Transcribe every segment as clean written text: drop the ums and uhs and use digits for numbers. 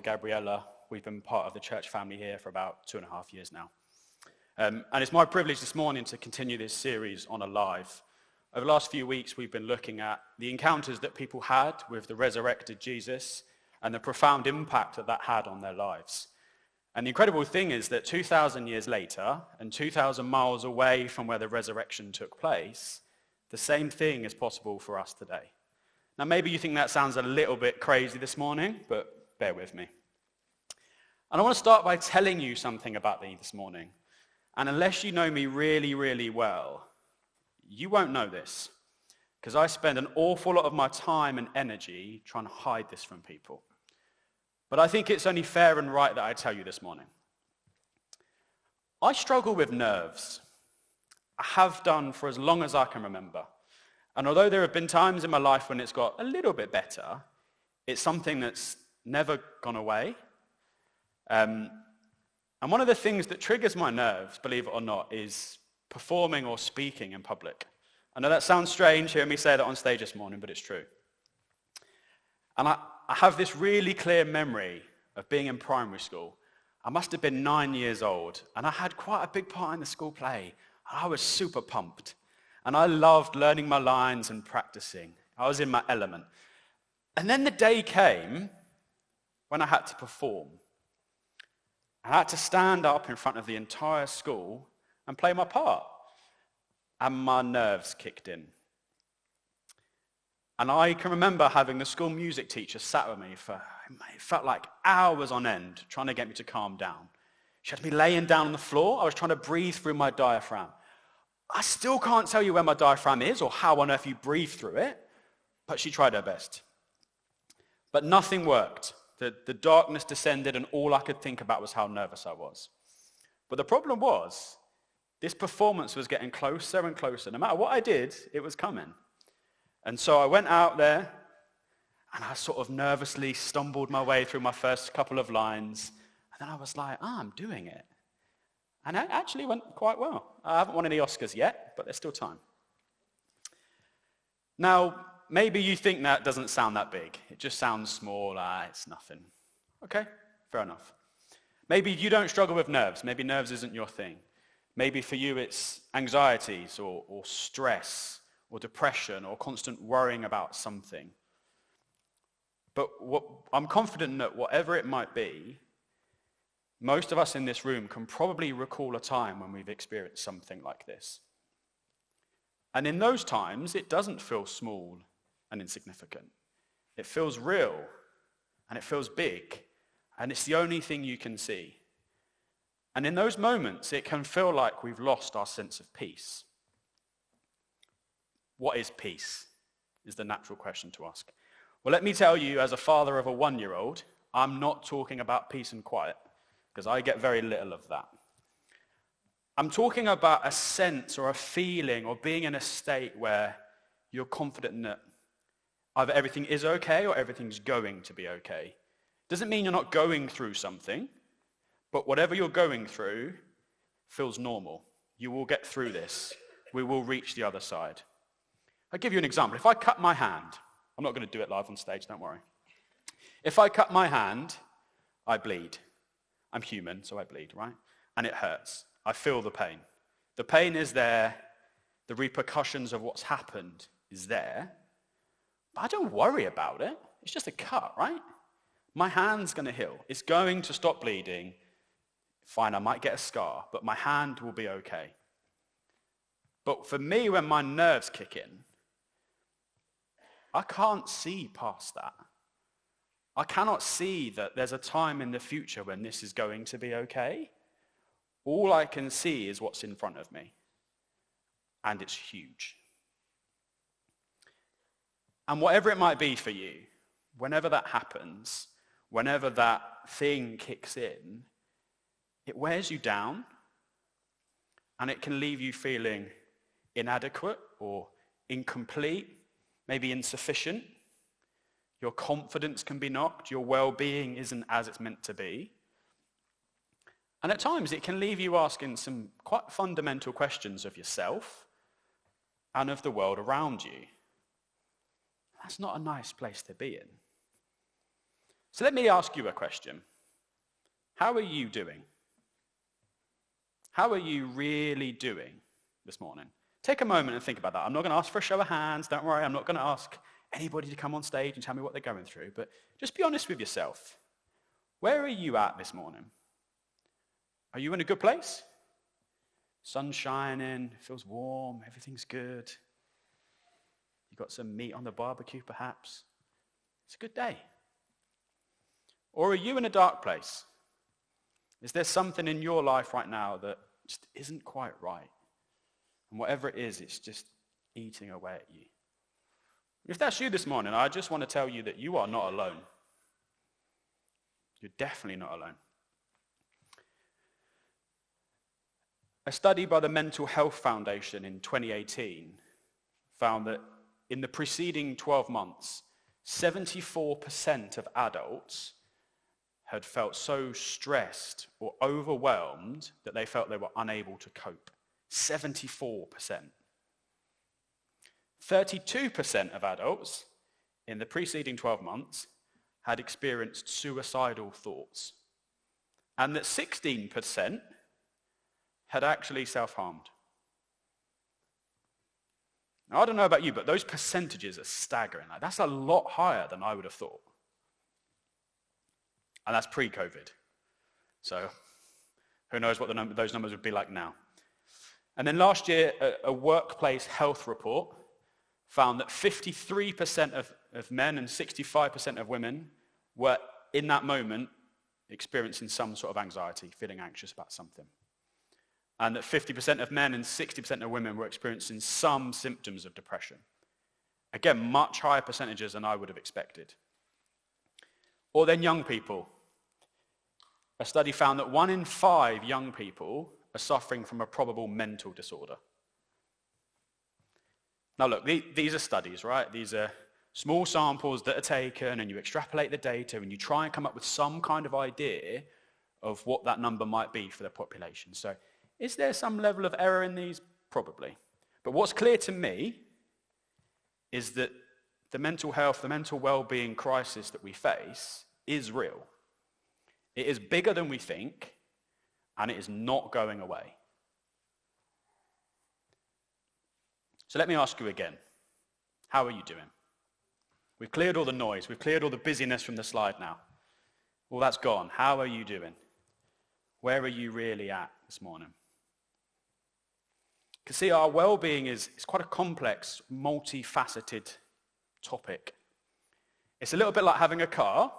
Gabriella. We've been part of the church family here for about 2.5 years now. And it's my privilege this morning to continue this series on Alive. Over the last few weeks, we've been looking at the encounters that people had with the resurrected Jesus and the profound impact that had on their lives. And the incredible thing is that 2,000 years later, and 2,000 miles away from where the resurrection took place, the same thing is possible for us today. Now, maybe you think that sounds a little bit crazy this morning, but bear with me. And I want to start by telling you something about me this morning. And unless you know me really, really well, you won't know this, because I spend an awful lot of my time and energy trying to hide this from people. But I think it's only fair and right that I tell you this morning. I struggle with nerves. I have done for as long as I can remember. And although there have been times in my life when it's got a little bit better, it's something that's never gone away. And one of the things that triggers my nerves, believe it or not, is performing or speaking in public. I know that sounds strange hearing me say that on stage this morning, but it's true. And I have this really clear memory of being in primary school. I must have been 9 years old, and I had quite a big part in the school play. I was super pumped, and I loved learning my lines and practicing. I was in my element. And then the day came when I had to perform. I had to stand up in front of the entire school and play my part. And my nerves kicked in. And I can remember having the school music teacher sat with me for, it felt like hours on end, trying to get me to calm down. She had me laying down on the floor. I was trying to breathe through my diaphragm. I still can't tell you where my diaphragm is or how on earth you breathe through it, but she tried her best. But nothing worked. The darkness descended, and all I could think about was how nervous I was. But the problem was, this performance was getting closer and closer. No matter what I did, it was coming. And so I went out there, and I sort of nervously stumbled my way through my first couple of lines. And then I was like, I'm doing it. And it actually went quite well. I haven't won any Oscars yet, but there's still time. Now, maybe you think that doesn't sound that big. It just sounds small. It's nothing. Okay, fair enough. Maybe you don't struggle with nerves. Maybe nerves isn't your thing. Maybe for you it's anxieties or stress or depression or constant worrying about something. But I'm confident that whatever it might be, most of us in this room can probably recall a time when we've experienced something like this. And in those times, it doesn't feel small and insignificant. It feels real, and it feels big, and it's the only thing you can see. And in those moments, it can feel like we've lost our sense of peace. What is peace? Is the natural question to ask. Well, let me tell you, as a father of a 1-year-old, I'm not talking about peace and quiet, because I get very little of that. I'm talking about a sense or a feeling or being in a state where you're confident that either everything is okay or everything's going to be okay. Doesn't mean you're not going through something, but whatever you're going through feels normal. You will get through this. We will reach the other side. I'll give you an example. If I cut my hand, I'm not going to do it live on stage, don't worry. If I cut my hand, I bleed. I'm human, so I bleed, right? And it hurts. I feel the pain. The pain is there. The repercussions of what's happened is there. But I don't worry about it. It's just a cut, right? My hand's going to heal. It's going to stop bleeding. Fine, I might get a scar, but my hand will be okay. But for me, when my nerves kick in, I can't see past that. I cannot see that there's a time in the future when this is going to be okay. All I can see is what's in front of me. And it's huge. And whatever it might be for you, whenever that happens, whenever that thing kicks in, it wears you down, and it can leave you feeling inadequate or incomplete, maybe insufficient. Your confidence can be knocked. Your well-being isn't as it's meant to be. And at times it can leave you asking some quite fundamental questions of yourself and of the world around you. That's not a nice place to be in. So let me ask you a question. How are you doing? How are you really doing this morning? Take a moment and think about that. I'm not going to ask for a show of hands. Don't worry, I'm not going to ask anybody to come on stage and tell me what they're going through. But just be honest with yourself. Where are you at this morning? Are you in a good place? Sun's shining, it feels warm, everything's good. You've got some meat on the barbecue, perhaps. It's a good day. Or are you in a dark place? Is there something in your life right now that just isn't quite right? And whatever it is, it's just eating away at you. If that's you this morning, I just want to tell you that you are not alone. You're definitely not alone. A study by the Mental Health Foundation in 2018 found that in the preceding 12 months, 74% of adults had felt so stressed or overwhelmed that they felt they were unable to cope. 74%. 32% of adults in the preceding 12 months had experienced suicidal thoughts. And that 16% had actually self-harmed. Now, I don't know about you, but those percentages are staggering. Like, that's a lot higher than I would have thought. And that's pre-COVID. So who knows what those numbers would be like now. And then last year, a workplace health report found that 53% of men and 65% of women were, in that moment, experiencing some sort of anxiety, feeling anxious about something. And that 50% of men and 60% of women were experiencing some symptoms of depression. Again, much higher percentages than I would have expected. Or then young people. A study found that 1 in 5 young people are suffering from a probable mental disorder. Now look, these are studies, right? These are small samples that are taken, and you extrapolate the data and you try and come up with some kind of idea of what that number might be for the population. So is there some level of error in these? Probably. But what's clear to me is that the mental health, the mental well-being crisis that we face is real. It is bigger than we think, and it is not going away. So let me ask you again, how are you doing? We've cleared all the noise, we've cleared all the busyness from the slide now. All that's gone. How are you doing? Where are you really at this morning? Because see, our well-being is quite a complex, multifaceted topic. It's a little bit like having a car,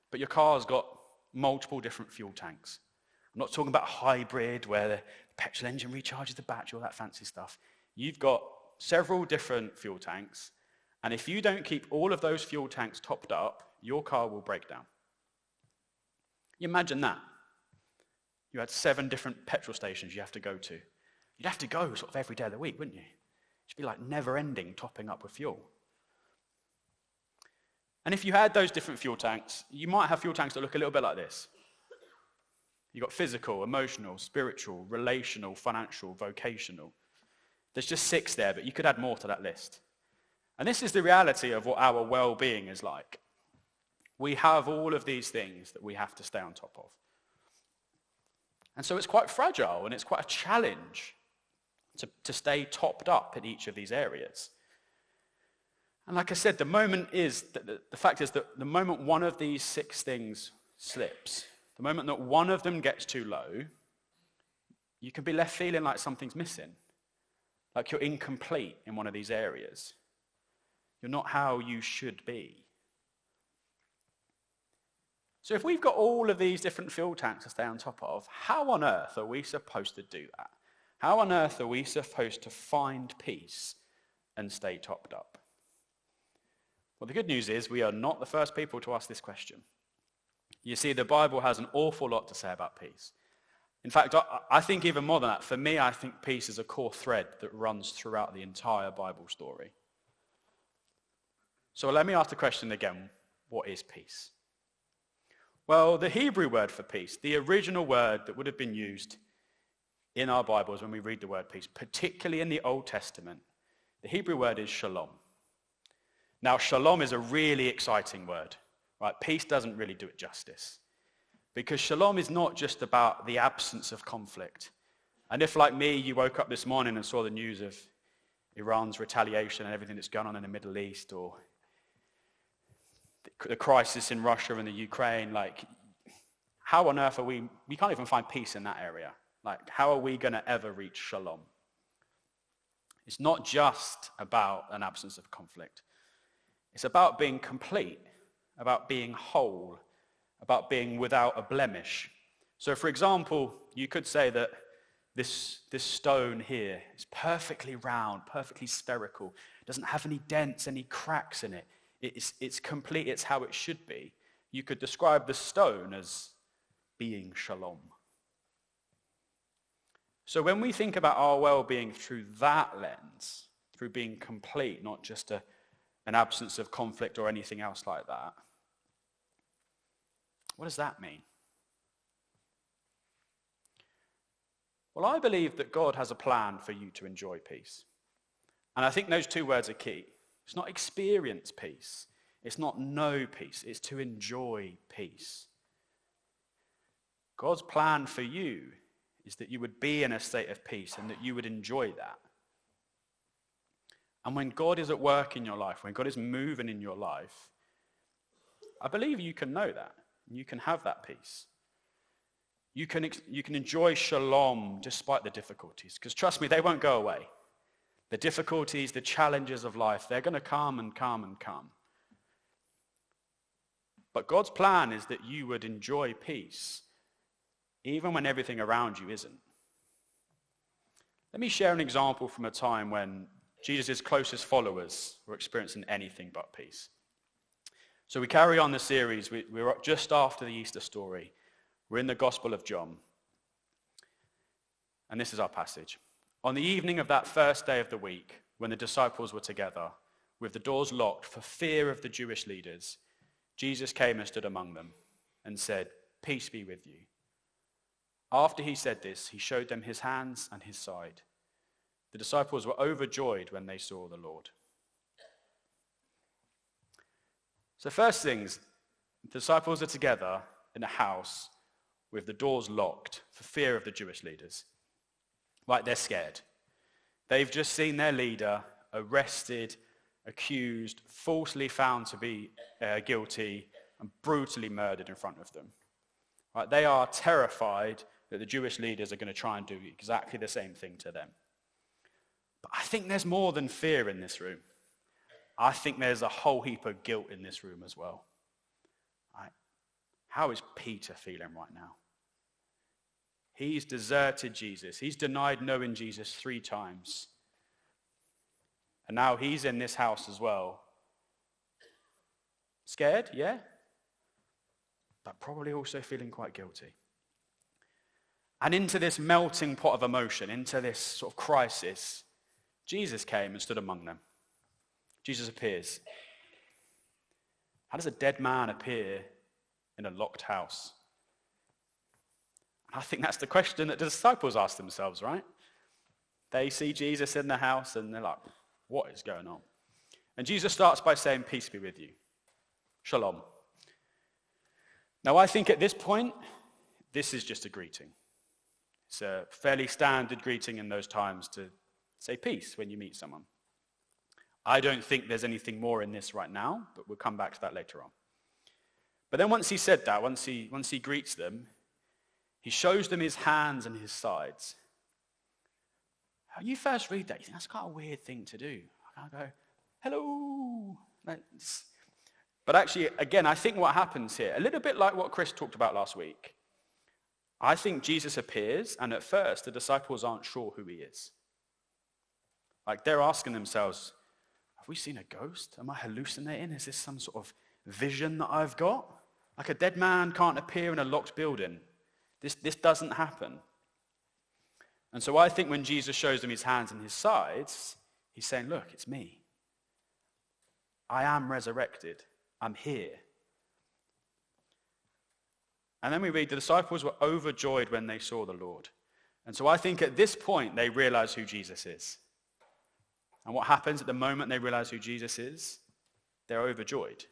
but your car's got multiple different fuel tanks. I'm not talking about hybrid where the petrol engine recharges the battery, all that fancy stuff. You've got several different fuel tanks, and if you don't keep all of those fuel tanks topped up, your car will break down. You imagine that. You had 7 different petrol stations you have to go to. You'd have to go sort of every day of the week, wouldn't you? It should be like never-ending topping up with fuel. And if you had those different fuel tanks, you might have fuel tanks that look a little bit like this. You've got physical, emotional, spiritual, relational, financial, vocational. There's just 6 there, but you could add more to that list. And this is the reality of what our well-being is like. We have all of these things that we have to stay on top of. And so it's quite fragile, and it's quite a challenge to stay topped up in each of these areas. And like I said, the fact is that the moment one of these 6 things slips, the moment that one of them gets too low, you can be left feeling like something's missing, like you're incomplete in one of these areas. You're not how you should be. So if we've got all of these different fuel tanks to stay on top of, how on earth are we supposed to do that? How on earth are we supposed to find peace and stay topped up? Well, the good news is we are not the first people to ask this question. You see, the Bible has an awful lot to say about peace. In fact, I think even more than that, for me, I think peace is a core thread that runs throughout the entire Bible story. So let me ask the question again, what is peace? Well, the Hebrew word for peace, the original word that would have been used in our Bibles when we read the word peace, particularly in the Old Testament, the Hebrew word is shalom. Now, shalom is a really exciting word. right? Peace doesn't really do it justice. Because shalom is not just about the absence of conflict. And if, like me, you woke up this morning and saw the news of Iran's retaliation and everything that's going on in the Middle East, or the crisis in Russia and the Ukraine, like, how on earth are we can't even find peace in that area. Like, how are we going to ever reach shalom? It's not just about an absence of conflict. It's about being complete, about being whole, about being without a blemish. So, for example, you could say that this stone here is perfectly round, perfectly spherical. It doesn't have any dents, any cracks in it. It's complete. It's how it should be. You could describe the stone as being shalom. So when we think about our well-being through that lens, through being complete, not just an absence of conflict or anything else like that, what does that mean? Well, I believe that God has a plan for you to enjoy peace. And I think those two words are key. It's not experience peace. It's not know peace. It's to enjoy peace. God's plan for you is that you would be in a state of peace and that you would enjoy that. And when God is at work in your life, when God is moving in your life, I believe you can know that. You can have that peace. You can enjoy shalom despite the difficulties. Because trust me, they won't go away. The difficulties, the challenges of life, they're going to come and come and come. But God's plan is that you would enjoy peace even when everything around you isn't. Let me share an example from a time when Jesus' closest followers were experiencing anything but peace. So we carry on the series. We're just after the Easter story. We're in the Gospel of John. And this is our passage. On the evening of that first day of the week, when the disciples were together, with the doors locked for fear of the Jewish leaders, Jesus came and stood among them and said, "Peace be with you." After he said this, he showed them his hands and his side. The disciples were overjoyed when they saw the Lord. So first things, the disciples are together in a house with the doors locked for fear of the Jewish leaders. Right, they're scared. They've just seen their leader arrested, accused, falsely found to be guilty, and brutally murdered in front of them. Right, they are terrified that the Jewish leaders are going to try and do exactly the same thing to them. But I think there's more than fear in this room. I think there's a whole heap of guilt in this room as well. Right? How is Peter feeling right now? He's deserted Jesus. He's denied knowing Jesus 3 times. And now he's in this house as well. Scared, yeah? But probably also feeling quite guilty. And into this melting pot of emotion, into this sort of crisis, Jesus came and stood among them. Jesus appears. How does a dead man appear in a locked house? I think that's the question that the disciples ask themselves, right? They see Jesus in the house and they're like, what is going on? And Jesus starts by saying, "Peace be with you." Shalom. Now, I think at this point, this is just a greeting. It's a fairly standard greeting in those times to say peace when you meet someone. I don't think there's anything more in this right now, but we'll come back to that later on. But then once he said that, once he greets them, he shows them his hands and his sides. When you first read that, you think that's quite a weird thing to do. I can't go, "Hello." But actually, again, I think what happens here, a little bit like what Chris talked about last week, I think Jesus appears, and at first, the disciples aren't sure who he is. Like, they're asking themselves, have we seen a ghost? Am I hallucinating? Is this some sort of vision that I've got? Like, a dead man can't appear in a locked building. This doesn't happen. And so I think when Jesus shows them his hands and his sides, he's saying, look, it's me. I am resurrected. I'm here. And then we read, the disciples were overjoyed when they saw the Lord. And so I think at this point, they realize who Jesus is. And what happens at the moment they realize who Jesus is? They're overjoyed.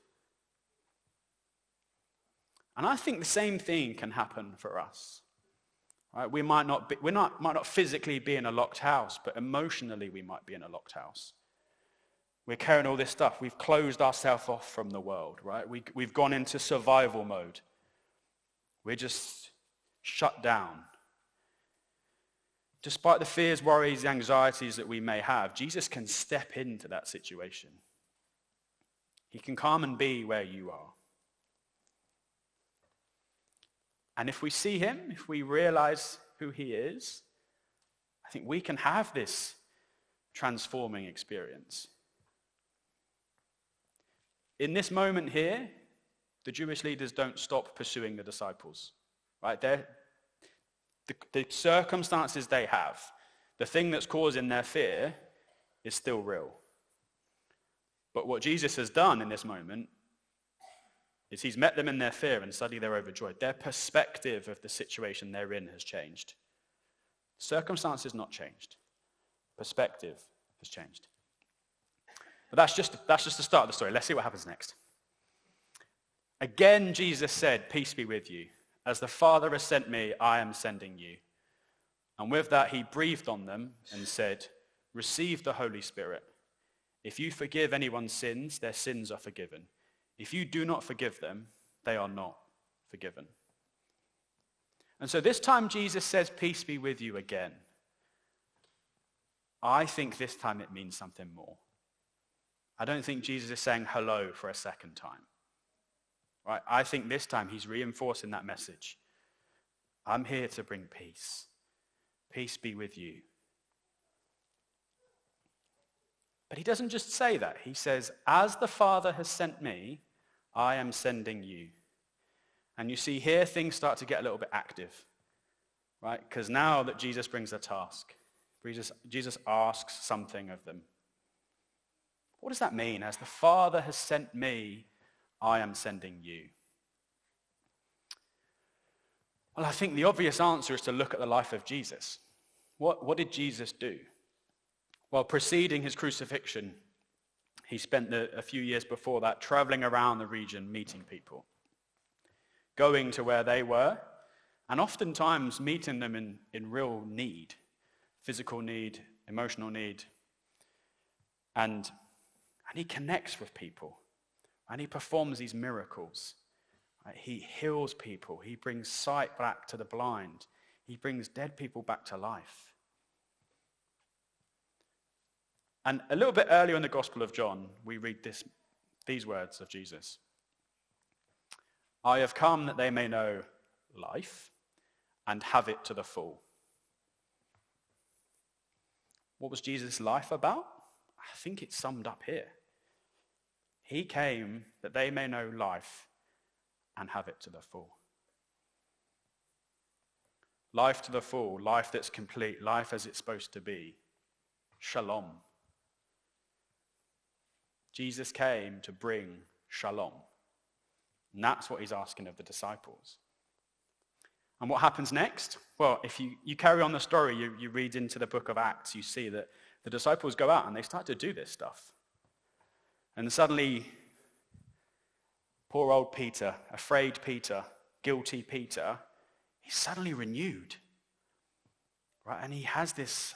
And I think the same thing can happen for us. Right? We might not physically be in a locked house, but emotionally we might be in a locked house. We're carrying all this stuff. We've closed ourselves off from the world, right? We've gone into survival mode. We're just shut down. Despite the fears, worries, anxieties that we may have, Jesus can step into that situation. He can come and be where you are. And if we see him, if we realize who he is, I think we can have this transforming experience. In this moment here, the Jewish leaders don't stop pursuing the disciples. Right? The circumstances they have, the thing that's causing their fear, is still real. But what Jesus has done in this moment is he's met them in their fear and suddenly they're overjoyed. Their perspective of the situation they're in has changed. Circumstances not changed. Perspective has changed. But that's just the start of the story. Let's see what happens next. Again, Jesus said, "Peace be with you. As the Father has sent me, I am sending you." And with that, he breathed on them and said, "Receive the Holy Spirit. If you forgive anyone's sins, their sins are forgiven. If you do not forgive them, they are not forgiven." And so this time Jesus says, "Peace be with you" again. I think this time it means something more. I don't think Jesus is saying hello for a second time. Right? I think this time he's reinforcing that message. I'm here to bring peace. Peace be with you. But he doesn't just say that. He says, "As the Father has sent me, I am sending you." And you see here things start to get a little bit active. Right? Because now that Jesus brings a task, Jesus asks something of them. What does that mean? As the Father has sent me, I am sending you. Well, I think the obvious answer is to look at the life of Jesus. What did Jesus do? Well, preceding his crucifixion, he spent a few years before that traveling around the region meeting people, going to where they were, and oftentimes meeting them in real need, physical need, emotional need. And he connects with people. And he performs these miracles. Right? He heals people. He brings sight back to the blind. He brings dead people back to life. And a little bit earlier in the Gospel of John, we read these words of Jesus. "I have come that they may know life and have it to the full." What was Jesus' life about? I think it's summed up here. He came that they may know life and have it to the full. Life to the full, life that's complete, life as it's supposed to be. Shalom. Jesus came to bring shalom. And that's what he's asking of the disciples. And what happens next? Well, if you carry on the story, you read into the book of Acts, you see that the disciples go out and they start to do this stuff. And suddenly, poor old Peter, afraid Peter, guilty Peter, he's suddenly renewed. Right? And he has this,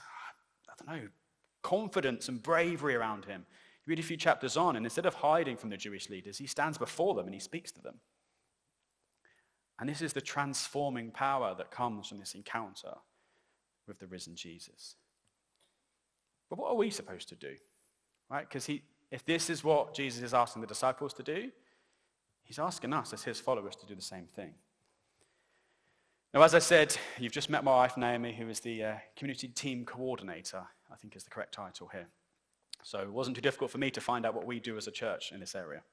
confidence and bravery around him. You read a few chapters on, and instead of hiding from the Jewish leaders, he stands before them and he speaks to them. And this is the transforming power that comes from this encounter with the risen Jesus. But what are we supposed to do? Right? Because if this is what Jesus is asking the disciples to do, he's asking us as his followers to do the same thing. Now, as I said, you've just met my wife, Naomi, who is the community team coordinator, I think is the correct title here. So it wasn't too difficult for me to find out what we do as a church in this area.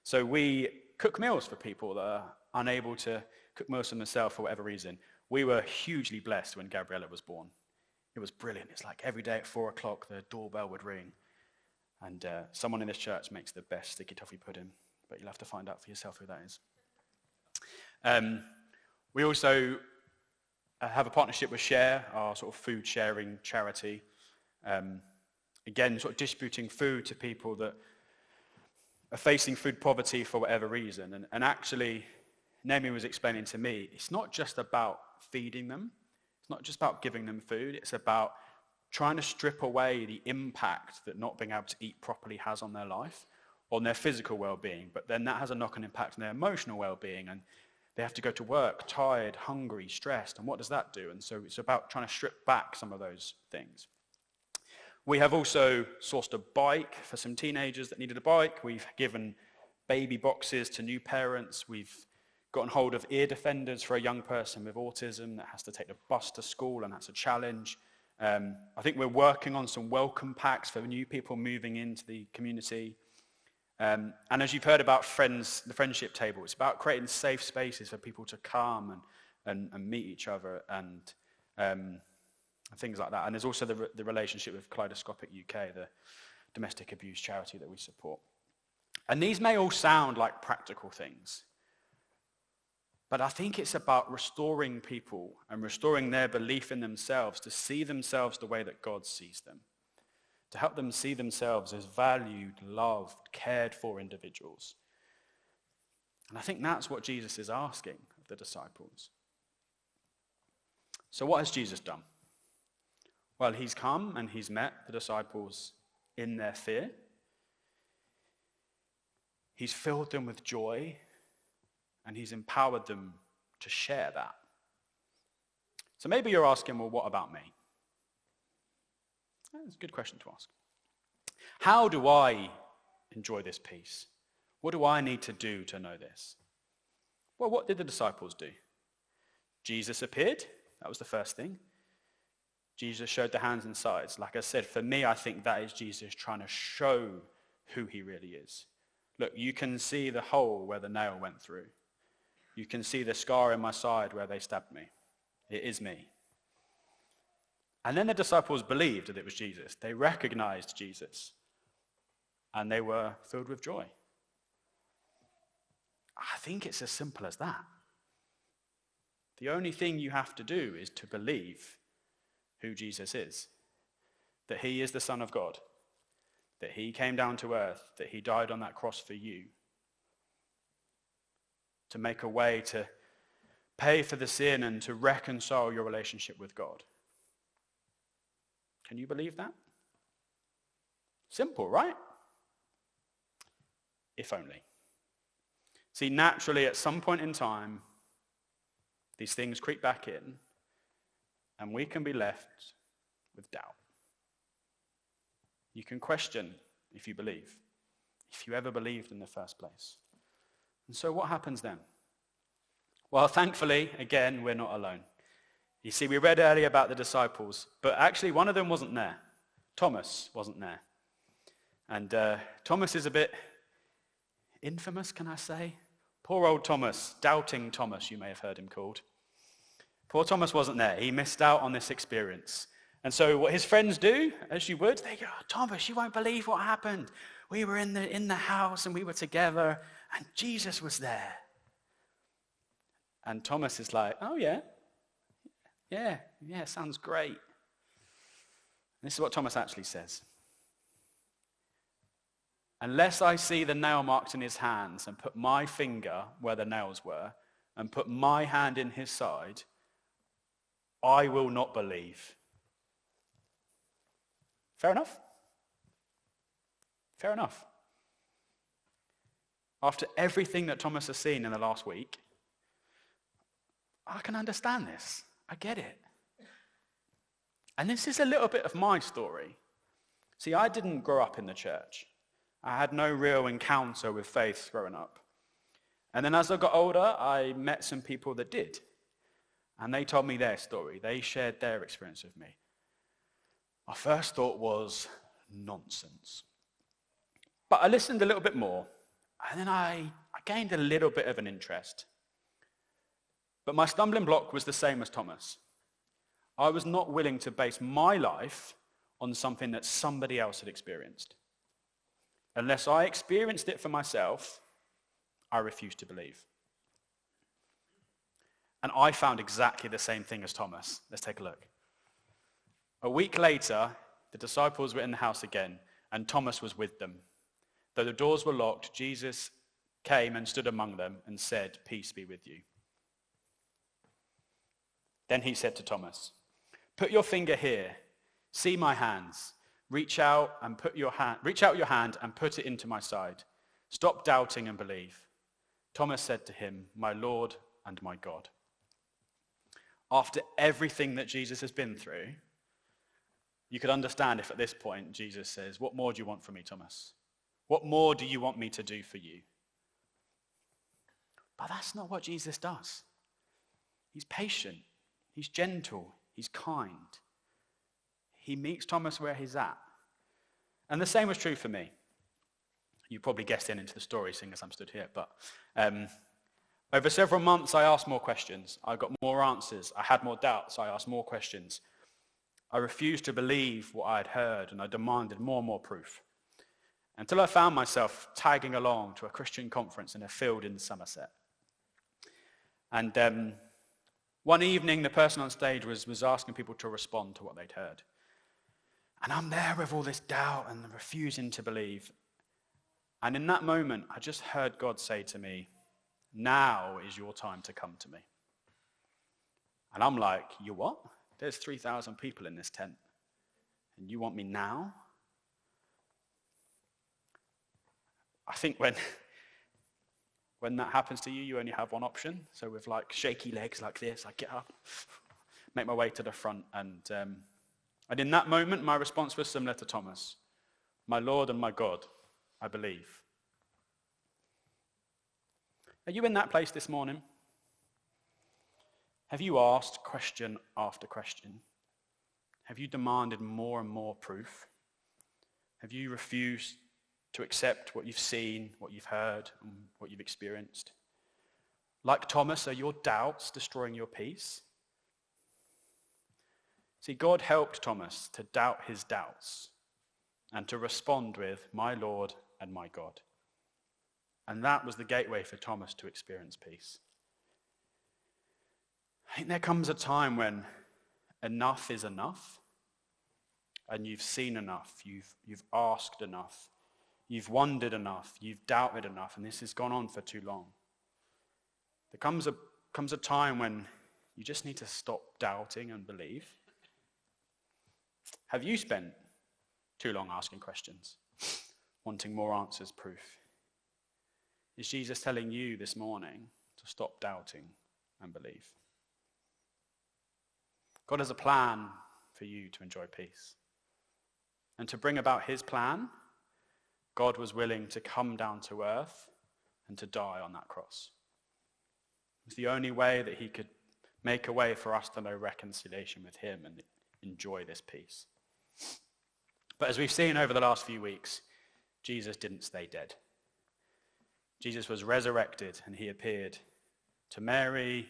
So we cook meals for people that are unable to cook meals for themselves for whatever reason. We were hugely blessed when Gabriella was born. It was brilliant. It's like every day at 4:00, the doorbell would ring. And someone in this church makes the best sticky toffee pudding, but you'll have to find out for yourself who that is. We also have a partnership with Share, our sort of food sharing charity. Again, sort of distributing food to people that are facing food poverty for whatever reason. And actually, Naomi was explaining to me, it's not just about feeding them. It's not just about giving them food. It's about trying to strip away the impact that not being able to eat properly has on their life, on their physical well-being. But then that has a knock-on impact on their emotional well-being. And they have to go to work tired, hungry, stressed. And what does that do? And so it's about trying to strip back some of those things. We have also sourced a bike for some teenagers that needed a bike. We've given baby boxes to new parents. We've gotten hold of ear defenders for a young person with autism that has to take the bus to school, and that's a challenge. I think we're working on some welcome packs for new people moving into the community. And as you've heard about the friendship table, it's about creating safe spaces for people to come and meet each other and things like that. And there's also the relationship with Kaleidoscopic UK, the domestic abuse charity that we support. And these may all sound like practical things, but I think it's about restoring people and restoring their belief in themselves to see themselves the way that God sees them, to help them see themselves as valued, loved, cared for individuals. And I think that's what Jesus is asking of the disciples. So what has Jesus done? Well, he's come and he's met the disciples in their fear. He's filled them with joy, and he's empowered them to share that. So maybe you're asking, well, what about me? That's a good question to ask. How do I enjoy this peace? What do I need to do to know this? Well, what did the disciples do? Jesus appeared. That was the first thing. Jesus showed the hands and sides. Like I said, for me, I think that is Jesus trying to show who he really is. Look, you can see the hole where the nail went through. You can see the scar in my side where they stabbed me. It is me. And then the disciples believed that it was Jesus. They recognized Jesus. And they were filled with joy. I think it's as simple as that. The only thing you have to do is to believe who Jesus is. That he is the Son of God. That he came down to earth. That he died on that cross for you. To make a way to pay for the sin and to reconcile your relationship with God. Can you believe that? Simple, right? If only. See, naturally, at some point in time, these things creep back in, and we can be left with doubt. You can question if you believe, if you ever believed in the first place. And so what happens then? Well, thankfully, again, we're not alone. You see, we read earlier about the disciples, but actually one of them wasn't there. Thomas wasn't there. And Thomas is a bit infamous, can I say? Poor old Thomas, doubting Thomas, you may have heard him called. Poor Thomas wasn't there. He missed out on this experience. And so what his friends do, as you would, they go, oh, Thomas, you won't believe what happened. We were in the house and we were together and Jesus was there. And Thomas is like, oh yeah, sounds great. And this is what Thomas actually says. Unless I see the nail marks in his hands and put my finger where the nails were and put my hand in his side, I will not believe. Fair enough? Fair enough. After everything that Thomas has seen in the last week, I can understand this. I get it. And this is a little bit of my story. See, I didn't grow up in the church. I had no real encounter with faith growing up. And then as I got older, I met some people that did. And they told me their story. They shared their experience with me. My first thought was nonsense. But I listened a little bit more. And then I gained a little bit of an interest. But my stumbling block was the same as Thomas. I was not willing to base my life on something that somebody else had experienced. Unless I experienced it for myself, I refused to believe. And I found exactly the same thing as Thomas. Let's take a look. A week later, the disciples were in the house again, and Thomas was with them. Though the doors were locked, Jesus came and stood among them and said, "Peace be with you." Then he said to Thomas, "Put your finger here. See my hands. Reach out your hand and put it into my side. Stop doubting and believe." Thomas said to him, "My Lord and my God." After everything that Jesus has been through, you could understand if at this point Jesus says, "What more do you want from me, Thomas? What more do you want me to do for you?" But that's not what Jesus does. He's patient. He's gentle. He's kind. He meets Thomas where he's at. And the same was true for me. You probably guessed into the story, seeing as I'm stood here. But over several months, I asked more questions. I got more answers. I had more doubts. I asked more questions. I refused to believe what I had heard, and I demanded more and more proof. Until I found myself tagging along to a Christian conference in a field in Somerset. And one evening, the person on stage was asking people to respond to what they'd heard. And I'm there with all this doubt and refusing to believe. And in that moment, I just heard God say to me, "Now is your time to come to me." And I'm like, "You what? There's 3,000 people in this tent. And you want me now?" I think when that happens to you, you only have one option. So with like shaky legs like this, I get up, make my way to the front. And in that moment, my response was similar to Thomas. "My Lord and my God, I believe." Are you in that place this morning? Have you asked question after question? Have you demanded more and more proof? Have you refused to accept what you've seen, what you've heard, and what you've experienced? Like Thomas, are your doubts destroying your peace? See, God helped Thomas to doubt his doubts and to respond with, "My Lord and my God." And that was the gateway for Thomas to experience peace. I think there comes a time when enough is enough, and you've seen enough, you've asked enough, you've wondered enough, you've doubted enough, and this has gone on for too long. There comes a time when you just need to stop doubting and believe. Have you spent too long asking questions, wanting more answers, proof? Is Jesus telling you this morning to stop doubting and believe? God has a plan for you to enjoy peace. And to bring about his plan, God was willing to come down to earth and to die on that cross. It was the only way that he could make a way for us to know reconciliation with him and enjoy this peace. But as we've seen over the last few weeks, Jesus didn't stay dead. Jesus was resurrected, and he appeared to Mary,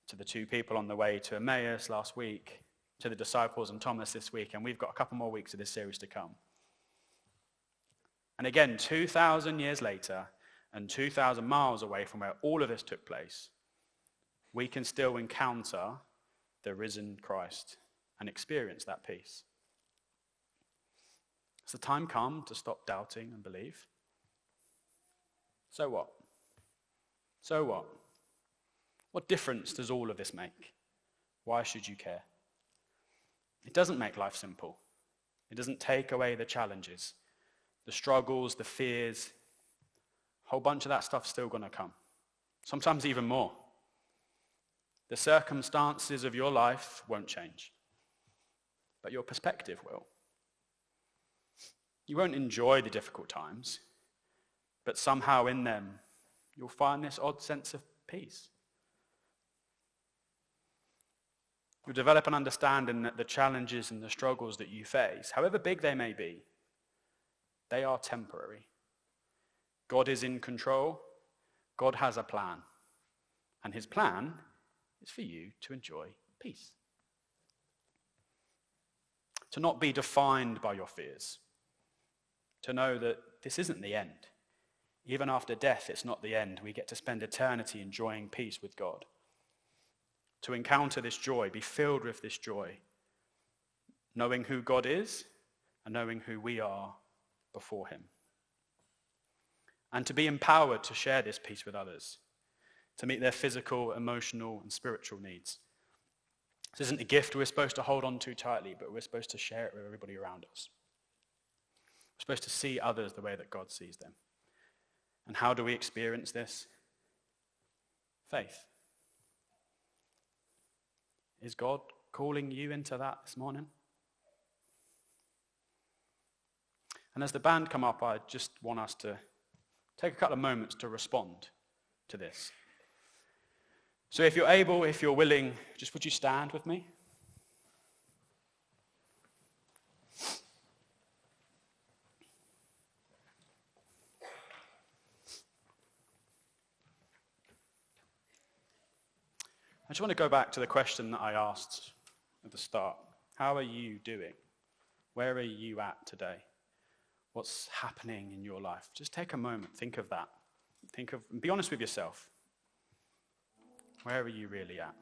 to the two people on the way to Emmaus last week, to the disciples and Thomas this week, and we've got a couple more weeks of this series to come. And again, 2,000 years later, and 2,000 miles away from where all of this took place, we can still encounter the risen Christ and experience that peace. Has the time come to stop doubting and believe? So what? So what? What difference does all of this make? Why should you care? It doesn't make life simple. It doesn't take away the challenges, the struggles, the fears. A whole bunch of that stuff's still going to come. Sometimes even more. The circumstances of your life won't change, but your perspective will. You won't enjoy the difficult times, but somehow in them, you'll find this odd sense of peace. You'll develop an understanding that the challenges and the struggles that you face, however big they may be, they are temporary. God is in control. God has a plan. And his plan is for you to enjoy peace. To not be defined by your fears. To know that this isn't the end. Even after death, it's not the end. We get to spend eternity enjoying peace with God. To encounter this joy, be filled with this joy, knowing who God is and knowing who we are before him. and to be empowered to share this peace with others, to meet their physical, emotional, and spiritual needs. This isn't a gift we're supposed to hold on to tightly, but we're supposed to share it with everybody around us. We're supposed to see others the way that God sees them. And how do we experience this? Faith. Is God calling you into that this morning? And as the band come up, I just want us to take a couple of moments to respond to this. So if you're able, if you're willing, just would you stand with me? I just want to go back to the question that I asked at the start. How are you doing? Where are you at today? What's happening in your life? Just take a moment, think of that. And be honest with yourself. Where are you really at?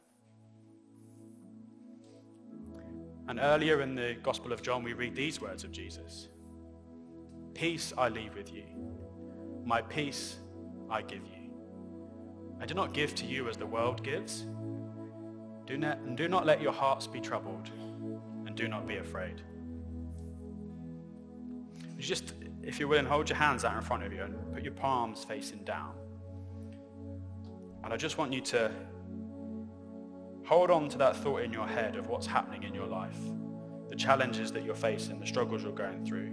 And earlier in the Gospel of John, we read these words of Jesus. Peace I leave with you. My peace I give you. I do not give to you as the world gives. Do not let your hearts be troubled, and do not be afraid. Just, if you're willing, hold your hands out in front of you and put your palms facing down. And I just want you to hold on to that thought in your head of what's happening in your life, the challenges that you're facing, the struggles you're going through.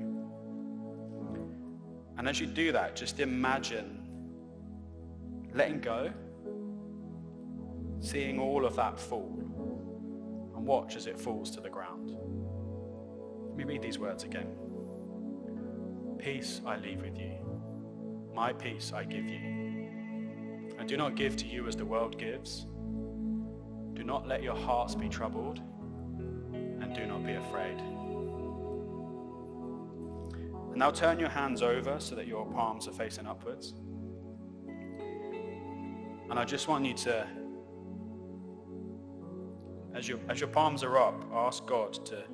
And as you do that, just imagine letting go, seeing all of that fall, and watch as it falls to the ground. Let me read these words again. Peace I leave with you. My peace I give you. I do not give to you as the world gives. Do not let your hearts be troubled, and do not be afraid. And now turn your hands over so that your palms are facing upwards. And I just want you to, as your palms are up, ask God to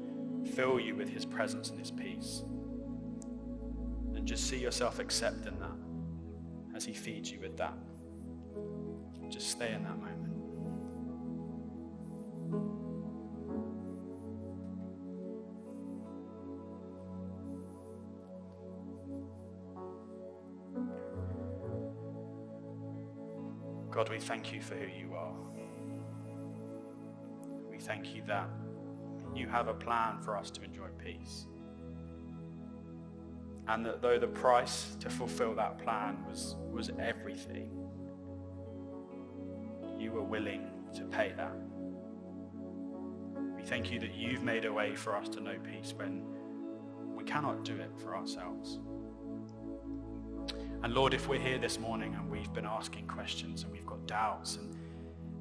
fill you with his presence and his peace. And just see yourself accepting that as he feeds you with that. Just stay in that moment. God, we thank you for who you are. We thank you that you have a plan for us to enjoy peace. And that though the price to fulfill that plan was everything, you were willing to pay that. We thank you that you've made a way for us to know peace when we cannot do it for ourselves. And Lord, if we're here this morning and we've been asking questions and we've got doubts and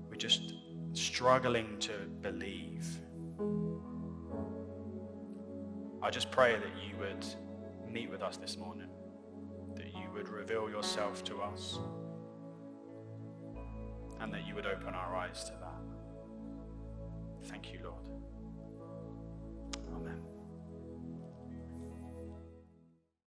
we're just struggling to believe, I just pray that you would meet with us this morning, that you would reveal yourself to us, and that you would open our eyes to that. Thank you, Lord. Amen.